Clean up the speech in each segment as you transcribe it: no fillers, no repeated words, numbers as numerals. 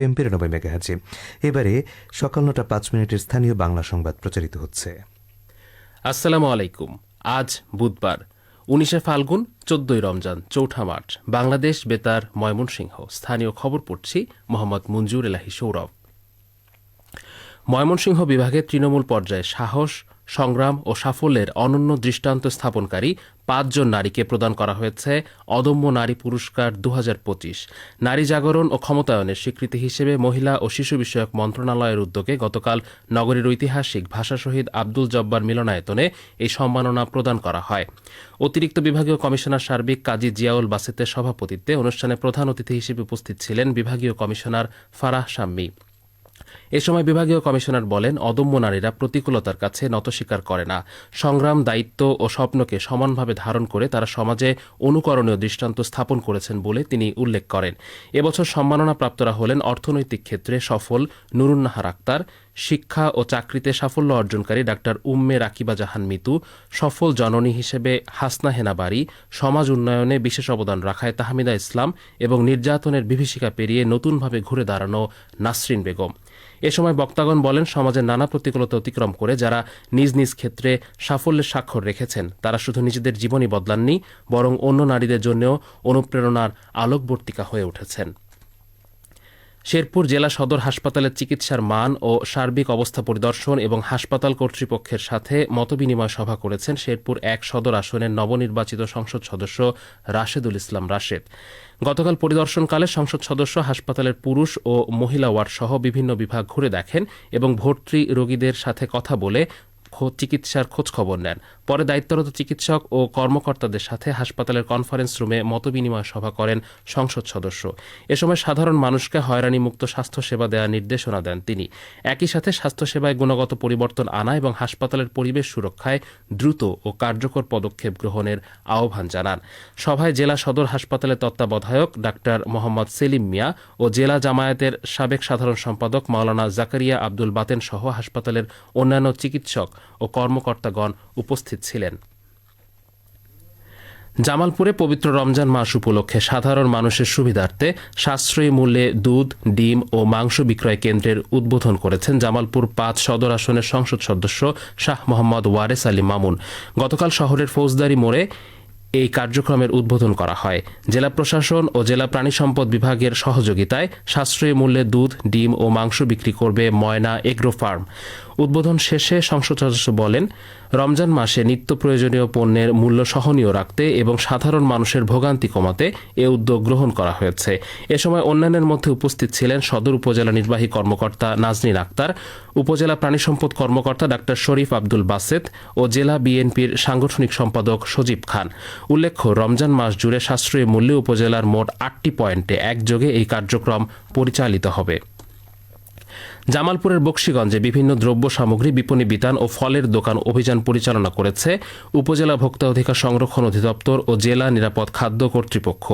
MP ৯০ মেগাহার্জে। এবারে সকাল ৯:০৫ স্থানীয় বাংলা সংবাদ প্রচারিত হচ্ছে। আসসালামু আলাইকুম। আজ বুধবার ১৯ ফাল্গুন ১৪ রমজান চৌঠা মার্চ। বাংলাদেশ বেতার ময়মনসিংহ। স্থানীয় খবর পড়ছি মোহাম্মদ মঞ্জুর এলাহি সৌরভ। ময়মনসিংহ বিভাগে তৃণমূল পর্যায়ে সাহস, সংগ্রাম ও সাফল্যের অনন্য দৃষ্টান্ত স্থাপনকারী ৫ জন নারীকে প্রদান করা হয়েছে অদম্য নারী পুরস্কার ২০২৫। নারী জাগরণ ও ক্ষমতায়নের স্বীকৃতি হিসেবে মহিলা ও শিশু বিষয়ক মন্ত্রণালয়ের উদ্যোগে গতকাল নগরীর ঐতিহাসিক ভাষা শহীদ আব্দুল জব্বার মিলনায়তনে এই সম্মাননা প্রদান করা হয়। অতিরিক্ত বিভাগীয় কমিশনার সার্বিক কাজী জিয়াউল বাসেতের সভাপতিত্বে অনুষ্ঠানে প্রধান অতিথি হিসেবে উপস্থিত ছিলেন বিভাগীয় কমিশনার ফারাহ শাম্মী। এ সময় বিভাগীয় কমিশনার বলেন, অদম্য নারীরা প্রতিকূলতার কাছে নতস্বীকার করে না। সংগ্রাম, দায়িত্ব ও স্বপ্নকে সমানভাবে ধারণ করে তারা সমাজে অনুকরণীয় দৃষ্টান্ত স্থাপন করেছেন বলে তিনি উল্লেখ করেন। এবছর সম্মাননা প্রাপ্তরা হলেন অর্থনৈতিক ক্ষেত্রে সফল নুরুন্নাহার আক্তার, শিক্ষা ও চাকরিতে সাফল্য অর্জনকারী ডাক্তার উম্মে রাকিবা জাহান মিতু, সফল জননী হিসেবে হাসনা হেনা বারী, সমাজ উন্নয়নে বিশেষ অবদান রাখায় তাহমিদা ইসলাম এবং নির্যাতনের বিভীষিকা পেরিয়ে নতুনভাবে ঘুরে দাঁড়ানো নাসরিন বেগম। এ সময় বক্তাগণ বলেন, সমাজের নানা প্রতিকূলতা অতিক্রম করে যারা নিজ নিজ ক্ষেত্রে সাফল্যের স্বাক্ষর রেখেছেন তারা শুধু নিজেদের জীবনই বদলাননি, বরং অন্য নারীদের জন্যও অনুপ্রেরণার আলোকবর্তিকা হয়ে উঠেছেন। শেরপুর জেলা সদর হাসপাতালের চিকিৎসার মান ও সার্বিক অবস্থা পরিদর্শন এবং হাসপাতাল কর্তৃপক্ষের সাথে মতবিনিময় সভা করেছেন শেরপুর ১ সদর আসনের নবনির্বাচিত সংসদ সদস্য রাশেদুল ইসলাম রাশেদ। গতকাল পরিদর্শনকালে সংসদ সদস্য হাসপাতালের পুরুষ ও মহিলা ওয়ার্ড সহ বিভিন্ন বিভাগ ঘুরে দেখেন এবং ভর্তি রোগীদের সাথে কথা বলে চিকিৎসার খোঁজখবর নেন। পরে দায়িত্বরত চিকিৎসক ও কর্মকর্তাদের সাথে হাসপাতালের কনফারেন্স রুমে মতবিনিময় সভা করেন সংসদ সদস্য। এ সময় সাধারণ মানুষকে হয়রানিমুক্ত স্বাস্থ্যসেবা দেওয়ার নির্দেশনা দেন তিনি। একই সাথে স্বাস্থ্যসেবায় গুণগত পরিবর্তন আনা এবং হাসপাতালের পরিবেশ সুরক্ষায় দ্রুত ও কার্যকর পদক্ষেপ গ্রহণের আহ্বান জানান। সভায় জেলা সদর হাসপাতালের তত্ত্বাবধায়ক ডাক্তার মোহাম্মদ সেলিম মিয়া ও জেলা জামায়াতের সাবেক সাধারণ সম্পাদক মাওলানা জাকারিয়া আব্দুল বাতেন সহ হাসপাতালের অন্যান্য চিকিৎসক ও কর্মকর্তাগণ উপস্থিত ছিলেন। জামালপুরে পবিত্র রমজান মাস উপলক্ষে সাধারণ মানুষের সুবিধার্থে সাশ্রয়ী মূল্যে দুধ, ডিম ও মাংস বিক্রয় কেন্দ্রের উদ্বোধন করেছেন জামালপুর ৫ সদর আসনের সংসদ সদস্য শাহ মোহাম্মদ ওয়ারেস আলী মামুন। গতকাল শহরের ফৌজদারি মোড়ে এই কার্যক্রমের উদ্বোধন করা হয়। জেলা প্রশাসন ও জেলা প্রাণী সম্পদ বিভাগের সহযোগিতায় সাশ্রয়ী মূল্যে দুধ, ডিম ও মাংস বিক্রি করবে ময়না এগ্রো ফার্ম। উদ্বোধন শেষে সংসদ সদস্য বলেন, রমজান মাসে নিত্য প্রয়োজনীয় পণ্যের মূল্য সহনীয় রাখতে এবং সাধারণ মানুষের ভোগান্তি কমাতে এ উদ্যোগ গ্রহণ করা হয়েছে। এ সময় অন্যান্যের মধ্যে উপস্থিত ছিলেন সদর উপজেলা নির্বাহী কর্মকর্তা নাজনীন আক্তার, উপজেলা প্রাণী সম্পদ কর্মকর্তা ডাক্তার শরীফ আব্দুল বাসেত ও জেলা বিএনপির সাংগঠনিক সম্পাদক সজীব খান। উল্লেখ্য, রমজান মাস জুড়ে সাশ্রয়ী মূল্যে উপজেলার মোট ৮টি পয়েন্টে একযোগে এই কার্যক্রম পরিচালিত হবে। জামালপুরের বকশীগঞ্জে বিভিন্ন দ্রব্য সামগ্রী বিপণী বিতান ও ফলের দোকান অভিযান পরিচালনা করেছে উপজেলা ভোক্তা অধিকার সংরক্ষণ অধিদপ্তর ও জেলা নিরাপদ খাদ্য কর্তৃপক্ষ।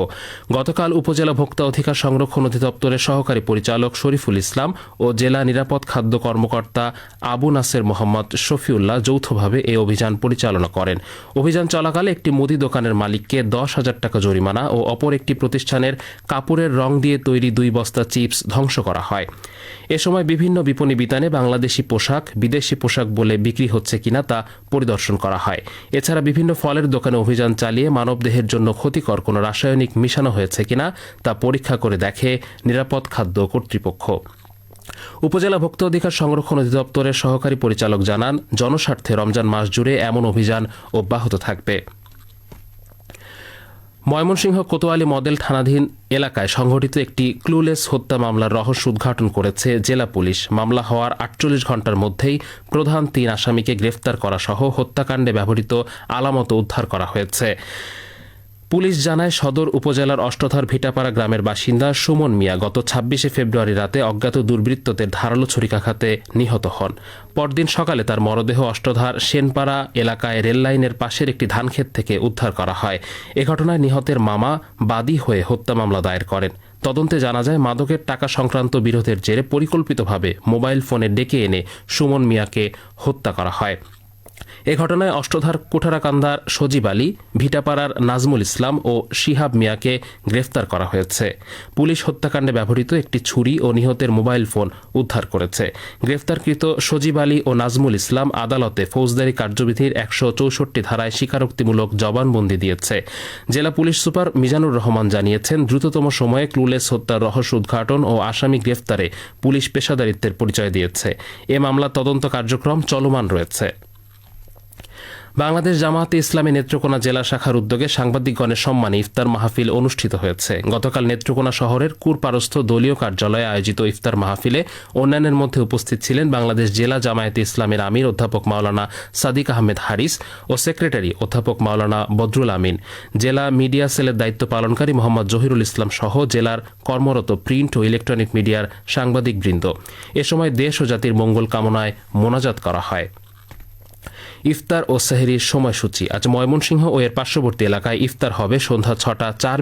গতকাল উপজেলা ভোক্তা অধিকার সংরক্ষণ অধিদপ্তরের সহকারী পরিচালক শরীফুল ইসলাম ও জেলা নিরাপদ খাদ্য কর্মকর্তা আবু নাসের মোহাম্মদ শফিউল্লাহ যৌথভাবে এই অভিযান পরিচালনা করেন। অভিযান চলাকালে একটি মুদি দোকানের মালিককে ১০,০০০ টাকা জরিমানা ও অপর একটি প্রতিষ্ঠানের কাপড়ের রং দিয়ে তৈরি ২ বস্তা চিপস ধ্বংস করা হয়। এ সময় বিভিন্ন বিপণী বিতানে বাংলাদেশি পোশাক বিদেশি পোশাক বলে বিক্রি হচ্ছে কিনা তা পরিদর্শন করা হয়। এছাড়া বিভিন্ন ফলের দোকানে অভিযান চালিয়ে মানবদেহের জন্য ক্ষতিকর কোনো রাসায়নিক মিশানো হয়েছে কিনা তা পরীক্ষা করে দেখে নিরাপদ খাদ্য কর্তৃপক্ষ। উপজেলা ভোক্তা অধিকার সংরক্ষণ অধিদপ্তরের সহকারী পরিচালক জানান, জনস্বার্থে রমজান মাস জুড়ে এমন অভিযান অব্যাহত থাকবে। ময়মনসিংহ কোতোয়ালি মডেল থানাধীন এলাকায় সংঘটিত একটি ক্লুলেস হত্যা মামলার রহস্য উদ্ঘাটন করেছে জেলা পুলিশ। মামলা হওয়ার ৪৮ ঘণ্টার মধ্যেই প্রধান ৩ আসামিকে গ্রেফতার করা সহ হত্যাকাণ্ডে ব্যবহৃত আলামত উদ্ধার করা হয়েছে। পুলিশ জানায়, সদর উপজেলার অষ্টধর ভিটাপাড়া গ্রামের বাসিন্দা সুমন মিয়া গত ২৬শে ফেব্রুয়ারি রাতে অজ্ঞাত দুর্বৃত্তদের ধারালো ছুরিকাঘাতে নিহত হন। পরদিন সকালে তার মরদেহ অষ্টধার সেনপাড়া এলাকায় রেললাইনের পাশের একটি ধানক্ষেত থেকে উদ্ধার করা হয়। এ ঘটনায় নিহতের মামা বাদী হয়ে হত্যা মামলা দায়ের করেন। তদন্তে জানা যায়, মাদকের টাকা সংক্রান্ত বিরোধের জেরে পরিকল্পিতভাবে মোবাইল ফোনে ডেকে এনে সুমন মিয়াকে হত্যা করা হয়। এ ঘটনায় অষ্টধার কুঠারাকান্দার সজীব আলী, ভিটাপাড়ার নাজমুল ইসলাম ও শিহাব মিয়াকে গ্রেফতার করা হয়েছে। পুলিশ হত্যাকাণ্ডে ব্যবহৃত একটি ছুরি ও নিহতের মোবাইল ফোন উদ্ধার করেছে। গ্রেফতারকৃত সজীব আলী ও নাজমুল ইসলাম আদালতে ফৌজদারি কার্যবিধির ১৬৪ ধারায় স্বীকারোক্তিমূলক জবানবন্দি দিয়েছে। জেলা পুলিশ সুপার মিজানুর রহমান জানিয়েছেন, দ্রুততম সময়ে ক্লুলেস হত্যার রহস্য উদ্ঘাটন ও আসামি গ্রেফতারে পুলিশ পেশাদারিত্বের পরিচয় দিয়েছে। এ মামলার তদন্ত কার্যক্রম চলমান রয়েছে। বাংলাদেশ জামায়াতে ইসলামী নেত্রকোনা জেলা শাখার উদ্যোগে সাংবাদিকগণের সম্মানে ইফতার মাহফিল অনুষ্ঠিত হয়েছে। গতকাল নেত্রকোনা শহরের কুরপারস্থ দলীয় কার্যালয়ে আয়োজিত ইফতার মাহফিলে অন্যান্যের মধ্যে উপস্থিত ছিলেন বাংলাদেশ জেলা জামায়াতে ইসলামের আমির অধ্যাপক মাওলানা সাদিক আহমেদ হারিস ও সেক্রেটারি অধ্যাপক মাওলানা বদরুল আমিন, জেলা মিডিয়া সেলের দায়িত্ব পালনকারী মোহাম্মদ জহিরুল ইসলাম সহ জেলার কর্মরত প্রিন্ট ও ইলেকট্রনিক মিডিয়ার সাংবাদিকবৃন্দ। এ সময় দেশ ও জাতির মঙ্গল কামনায় মোনাজাত করা হয়। ইফতার ও সেহরির সময়সূচি। আজ ময়মনসিংহ ও এর পার্শ্ববর্তী এলাকায় ইফতার হবে সন্ধ্যা ৬টা ৪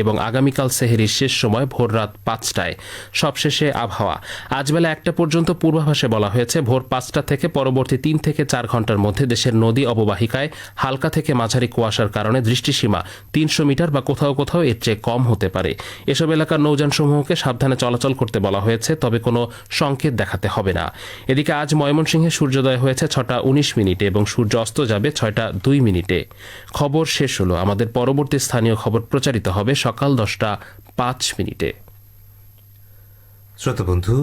এবং আগামীকাল সেহরির শেষ সময় ভোর রাত ৫টায়। সবশেষে আবহাওয়া। আজ বেলা ১টা পর্যন্ত পূর্বাভাসে বলা হয়েছে, ভোর ৫টা থেকে পরবর্তী ৩ থেকে ৪ ঘন্টার মধ্যে দেশের নদী অববাহিকায় হালকা থেকে মাঝারি কুয়াশার কারণে দৃষ্টিসীমা ৩০০ মিটার বা কোথাও কোথাও এর চেয়ে কম হতে পারে। এসব এলাকার নৌযানসমূহকে সাবধানে চলাচল করতে বলা হয়েছে, তবে কোনো সংকেত দেখাতে হবে না। এদিকে আজ ময়মনসিংহে সূর্যোদয় হয়েছে ৬টা ১৯ এবং সূর্য অস্ত যাবে ৬টা ২। খবর শেষ হলো। আমাদের পরবর্তী স্থানীয় খবর প্রচারিত হবে সকাল ১০টা ৫। শ্রোতা বন্ধু,